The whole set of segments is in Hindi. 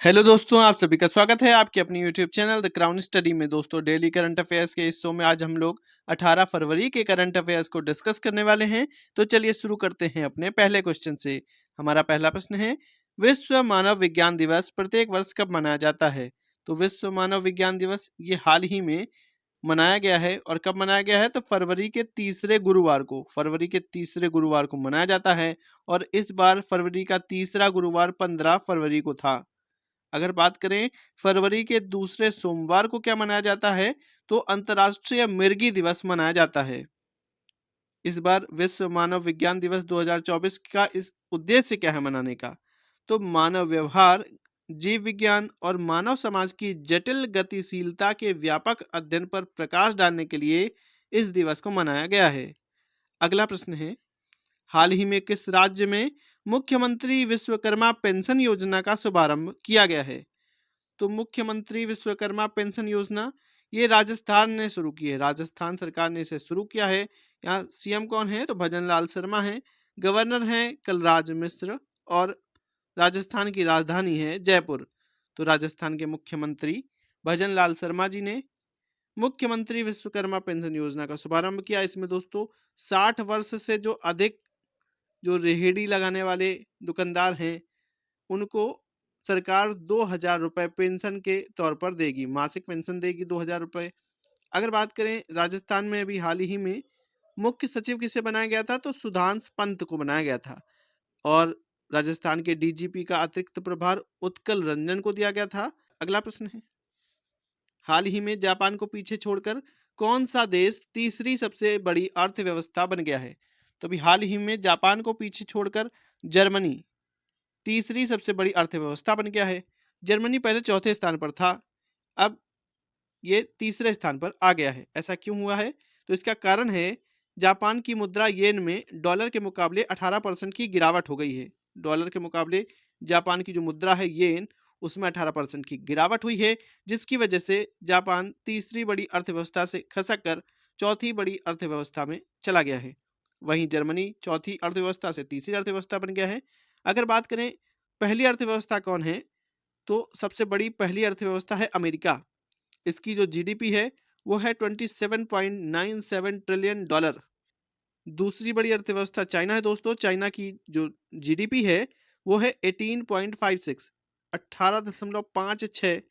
हेलो दोस्तों, आप सभी का स्वागत है आपके अपनी YouTube channel the crown study में। दोस्तों, डेली करंट अफेयर्स के इस शो में आज हम लोग 18 फरवरी के करंट अफेयर्स को डिस्कस करने वाले हैं। तो चलिए शुरू करते हैं अपने पहले क्वेश्चन से। हमारा पहला प्रश्न है, विश्व मानव विज्ञान दिवस प्रत्येक वर्ष कब मनाया जाता है? तो विश्व मानव विज्ञान दिवस ये हाल ही में मनाया गया है। और कब मनाया गया है? तो फरवरी के तीसरे गुरुवार को मनाया जाता है। और इस बार फरवरी का तीसरा गुरुवार 15 फरवरी को था। अगर बात करें फरवरी के दूसरे सोमवार को क्या मनाया जाता है, तो अंतर्राष्ट्रीय मिर्गी दिवस मनाया जाता है। इस बार विश्व मानव विज्ञान दिवस 2024 का इस उद्देश्य क्या है मनाने का? तो मानव व्यवहार, जीव विज्ञान और मानव समाज की जटिल गतिशीलता के व्यापक अध्ययन पर प्रकाश डालने के लिए इस दिवस को मनाया गया है। अगला प्रश्न है, हाल ही में किस राज्य में मुख्यमंत्री विश्वकर्मा पेंशन योजना का शुभारंभ किया गया है? तो मुख्यमंत्री विश्वकर्मा पेंशन योजना ये राजस्थान ने शुरू की है। राजस्थान सरकार ने इसे शुरू किया है। यहाँ सीएम कौन है? तो भजन लाल शर्मा है। गवर्नर हैं कलराज मिश्र। और राजस्थान की राजधानी है जयपुर। तो राजस्थान के मुख्यमंत्री भजन लाल शर्मा जी ने मुख्यमंत्री विश्वकर्मा पेंशन योजना का शुभारंभ किया। इसमें दोस्तों 60 वर्ष से जो अधिक जो रेहड़ी लगाने वाले दुकानदार हैं उनको सरकार 2,000 रुपए पेंशन के तौर पर देगी, मासिक पेंशन देगी 2,000 रुपए। अगर बात करें राजस्थान में अभी हाल ही में मुख्य सचिव किसे बनाया गया था? तो सुधांश पंत को बनाया गया था। और राजस्थान के डीजीपी का अतिरिक्त प्रभार उत्कल रंजन को दिया गया था। अगला प्रश्न है, हाल ही में जापान को पीछे छोड़कर कौन सा देश तीसरी सबसे बड़ी अर्थव्यवस्था बन गया है? तो अभी हाल ही में जापान को पीछे छोड़कर जर्मनी तीसरी सबसे बड़ी अर्थव्यवस्था बन गया है। जर्मनी पहले चौथे स्थान पर था, अब ये तीसरे स्थान पर आ गया है। ऐसा क्यों हुआ है? तो इसका कारण है जापान की मुद्रा येन में डॉलर के मुकाबले 18% की गिरावट हो गई है। डॉलर के मुकाबले जापान की जो मुद्रा है येन, उसमें 18% की गिरावट हुई है, जिसकी वजह से जापान तीसरी बड़ी अर्थव्यवस्था से खसक कर चौथी बड़ी अर्थव्यवस्था में चला गया है। वहीं जर्मनी चौथी अर्थव्यवस्था से तीसरी अर्थव्यवस्था बन गया है। अगर बात करें पहली अर्थव्यवस्था कौन है, तो सबसे बड़ी पहली अर्थव्यवस्था है अमेरिका। इसकी जो जीडीपी है वो है 27.97 ट्रिलियन डॉलर। दूसरी बड़ी अर्थव्यवस्था चाइना है दोस्तों। चाइना की जो जीडीपी है वो है 18.56 18.56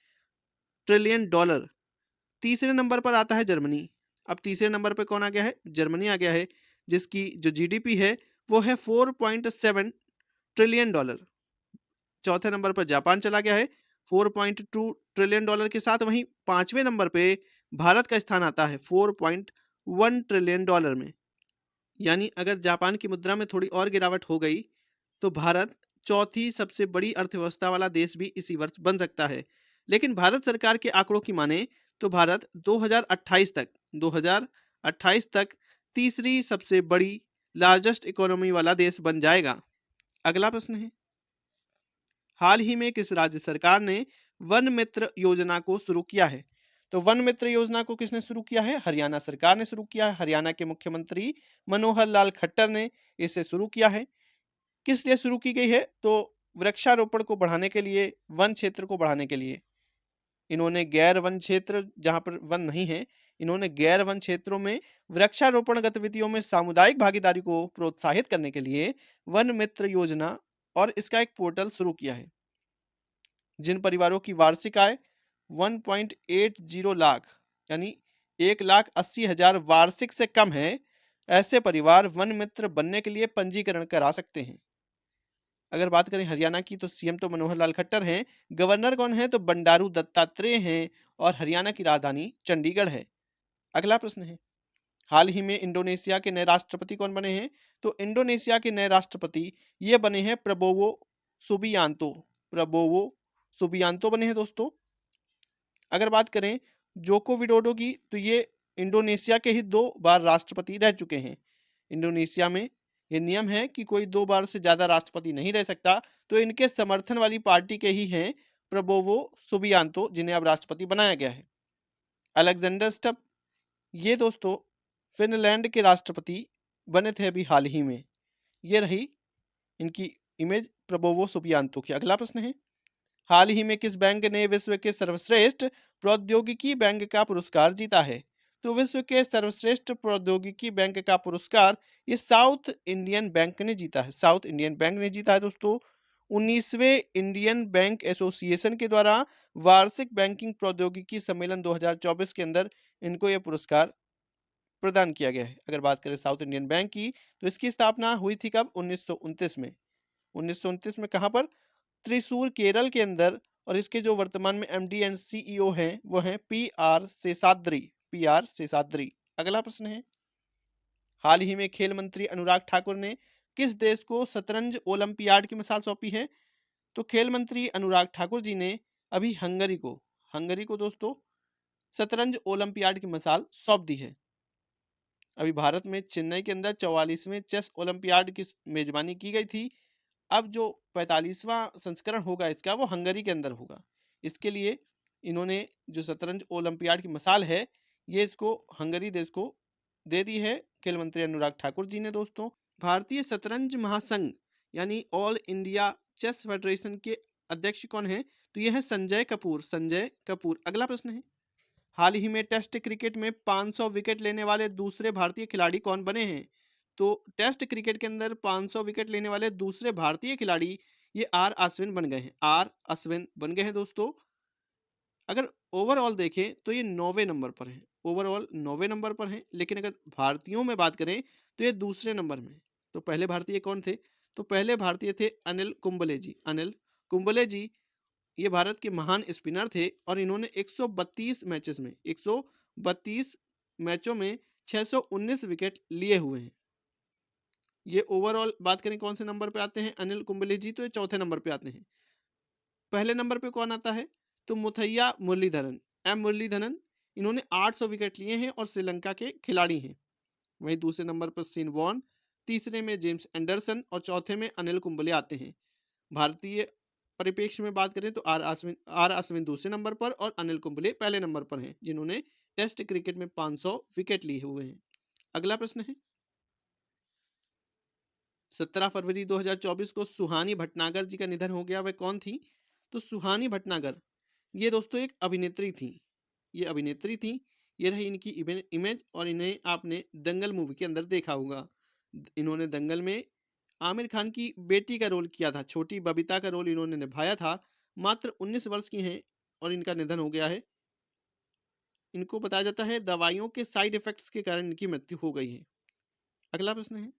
ट्रिलियन डॉलर। तीसरे नंबर पर आता है जर्मनी। अब तीसरे नंबर पर कौन आ गया है? जर्मनी आ गया है, जिसकी जो जीडीपी है वो है 4.7 ट्रिलियन डॉलर। चौथे नंबर पर जापान चला गया है 4.2 ट्रिलियन डॉलर के साथ। वहीं पांचवें नंबर पे भारत का स्थान आता है 4.1 ट्रिलियन डॉलर में। यानी अगर जापान की मुद्रा में थोड़ी और गिरावट हो गई तो भारत चौथी सबसे बड़ी अर्थव्यवस्था वाला देश भी इसी वर्ष बन सकता है। लेकिन भारत सरकार के आंकड़ों की माने तो भारत 2028 तक तीसरी सबसे बड़ी लार्जेस्ट इकोनॉमी वाला देश बन जाएगा। अगला प्रश्न है, हाल ही में किस राज्य सरकार ने वन मित्र योजना को शुरू किया है? तो वन मित्र योजना को किसने शुरू किया है? हरियाणा सरकार ने शुरू किया है। हरियाणा के मुख्यमंत्री मनोहर लाल खट्टर ने इसे शुरू किया है। किस लिए शुरू की गई है? तो वृक्षारोपण को बढ़ाने के लिए, वन क्षेत्र को बढ़ाने के लिए। इन्होंने गैर वन क्षेत्र जहां पर वन नहीं है, इन्होंने गैर वन क्षेत्रों में वृक्षारोपण गतिविधियों में सामुदायिक भागीदारी को प्रोत्साहित करने के लिए वन मित्र योजना और इसका एक पोर्टल शुरू किया है। जिन परिवारों की वार्षिक आय 1.80 लाख यानी 1,80,000 वार्षिक से कम है, ऐसे परिवार वन मित्र बनने के लिए पंजीकरण करा सकते हैं। अगर बात करें हरियाणा की तो सीएम तो मनोहर लाल खट्टर हैं। गवर्नर कौन है? तो बंडारू दत्तात्रेय हैं। और हरियाणा की राजधानी चंडीगढ़ है। अगला प्रश्न है, हाल ही में इंडोनेशिया के नए राष्ट्रपति कौन बने हैं? तो इंडोनेशिया के नए राष्ट्रपति ये बने हैं प्रबोवो सुबियांतो बने हैं दोस्तों। अगर बात करें जोको विडोडो की तो ये इंडोनेशिया के ही 2 बार राष्ट्रपति रह चुके हैं। इंडोनेशिया में ये नियम है कि कोई 2 बार से ज्यादा राष्ट्रपति नहीं रह सकता। तो इनके समर्थन वाली पार्टी के ही हैं प्रबोवो सुबियांतो, जिन्हें अब राष्ट्रपति बनाया गया है। अलेक्जेंडर स्टब ये दोस्तों फिनलैंड के राष्ट्रपति बने थे अभी हाल ही में। ये रही इनकी इमेज प्रबोवो सुबियांतो की। अगला प्रश्न है, हाल ही में किस बैंक ने विश्व के सर्वश्रेष्ठ प्रौद्योगिकी बैंक का पुरस्कार जीता है? तो विश्व के सर्वश्रेष्ठ प्रौद्योगिकी बैंक का पुरस्कार ये साउथ इंडियन बैंक ने जीता है। साउथ इंडियन बैंक ने जीता है दोस्तों। 19वें इंडियन बैंक एसोसिएशन के द्वारा वार्षिक बैंकिंग प्रौद्योगिकी सम्मेलन 2024 के अंदर इनको यह पुरस्कार प्रदान किया गया है। अगर बात करें साउथ इंडियन बैंक की, तो इसकी स्थापना हुई थी कब? 1929 में। 1929 में कहां पर? त्रिशूर, केरल के अंदर। और इसके जो वर्तमान में एमडी एंड सीईओ हैं वो हैं पीआर शेषाद्री। पीआर शेषाद्री। अगला प्रश्न है, हाल ही में खेल मंत्री अनुराग ठाकुर ने किस देश को शतरंज ओलंपियाड की मिसाल सौंपी है? तो खेल मंत्री अनुराग ठाकुर जी ने अभी हंगरी को दोस्तों शतरंज ओलंपियाड की मिसाल सौंप दी है। अभी भारत में चेन्नई के अंदर 44वें चेस ओलंपियाड की मेजबानी की गई थी। अब जो 45वां संस्करण होगा इसका वो हंगरी के अंदर होगा। इसके लिए इन्होंने जो शतरंज ओलंपियाड की मिसाल है ये इसको हंगरी देश को दे दी है खेल मंत्री अनुराग ठाकुर जी ने। दोस्तों, भारतीय शतरंज महासंघ यानी ऑल इंडिया चेस फेडरेशन के अध्यक्ष कौन है? तो यह है संजय कपूर। संजय कपूर। अगला प्रश्न है, हाल ही में टेस्ट क्रिकेट में 500 विकेट लेने वाले दूसरे भारतीय खिलाड़ी कौन बने हैं? तो टेस्ट क्रिकेट के अंदर 500 विकेट लेने वाले दूसरे भारतीय खिलाड़ी ये आर अश्विन बन गए हैं। आर अश्विन बन गए हैं दोस्तों। अगर ओवरऑल देखें तो ये 9वें नंबर पर हैं। ओवरऑल 9वें नंबर पर हैं, लेकिन अगर भारतीयों में बात करें तो ये दूसरे नंबर में। तो पहले भारतीय कौन थे? तो पहले भारतीय थे अनिल कुंबले जी। अनिल कुंबले जी ये भारत के महान स्पिनर थे और इन्होंने 132 मैचेस में 132 मैचों में 619 विकेट लिए हुए हैं। ये ओवरऑल बात करें कौन से नंबर पे आते हैं अनिल कुंबले जी? तो ये चौथे नंबर पे आते हैं। पहले नंबर पे कौन आता है? तो मुथैया मुरलीधरन, एम मुरलीधरन। इन्होंने 800 विकेट लिए हैं और श्रीलंका के खिलाड़ी हैं। वहीं दूसरे नंबर पर सीन वॉन, तीसरे में जेम्स एंडरसन और चौथे में अनिल कुंबले आते हैं। भारतीय परिप्रेक्ष्य में बात करें तो आर अश्विन दूसरे नंबर पर और अनिल कुंबले पहले नंबर पर हैं, जिन्होंने टेस्ट क्रिकेट में 500 विकेट लिए हुए हैं। अगला प्रश्न है, 17 फरवरी 2024 को सुहानी भटनागर जी का निधन हो गया। वह कौन थी? तो सुहानी भटनागर ये दोस्तों एक अभिनेत्री थी। ये अभिनेत्री थी। ये रही इनकी इमेज और इन्हें आपने दंगल मूवी के अंदर देखा होगा। इन्होंने दंगल में आमिर खान की बेटी का रोल किया था। छोटी बबीता का रोल इन्होंने निभाया था। मात्र 19 वर्ष की हैं और इनका निधन हो गया है। इनको बताया जाता है दवाइयों के साइड इफेक्ट्स के कारण इनकी मृत्यु हो गई है। अगला प्रश्न है,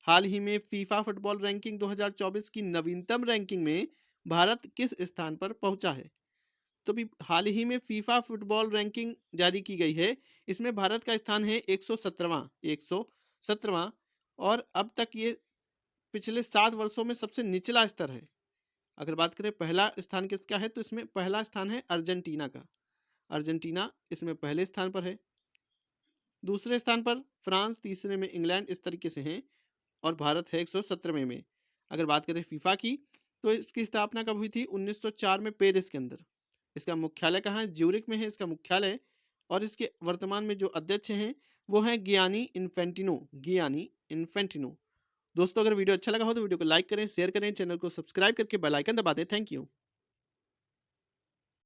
हाल ही में फीफा फुटबॉल रैंकिंग 2024 की नवीनतम रैंकिंग में भारत किस स्थान पर पहुंचा है? तो भी हाल ही में फीफा फुटबॉल रैंकिंग जारी की गई है। इसमें भारत का स्थान है 117वां और अब तक ये पिछले 7 वर्षों में सबसे निचला स्तर है। अगर बात करें पहला स्थान किसका है, तो इसमें पहला स्थान है अर्जेंटीना का। अर्जेंटीना इसमें पहले स्थान पर है। दूसरे स्थान पर फ्रांस, तीसरे में इंग्लैंड, इस तरीके से हैं और भारत है 117वें में। अगर बात करें फीफा की, तो इसकी स्थापना कब हुई थी? 1904 में पेरिस के अंदर। इसका मुख्यालय कहाँ है? ज्यूरिक में है इसका मुख्यालय। और इसके वर्तमान में जो अध्यक्ष हैं वो हैं गियानी इन्फेंटिनो। गियानी इन्फेंटिनो। दोस्तों, अगर वीडियो अच्छा लगा हो तो वीडियो को लाइक करें, शेयर करें, चैनल को सब्सक्राइब करके बेल आइकन दबा दें। Thank you.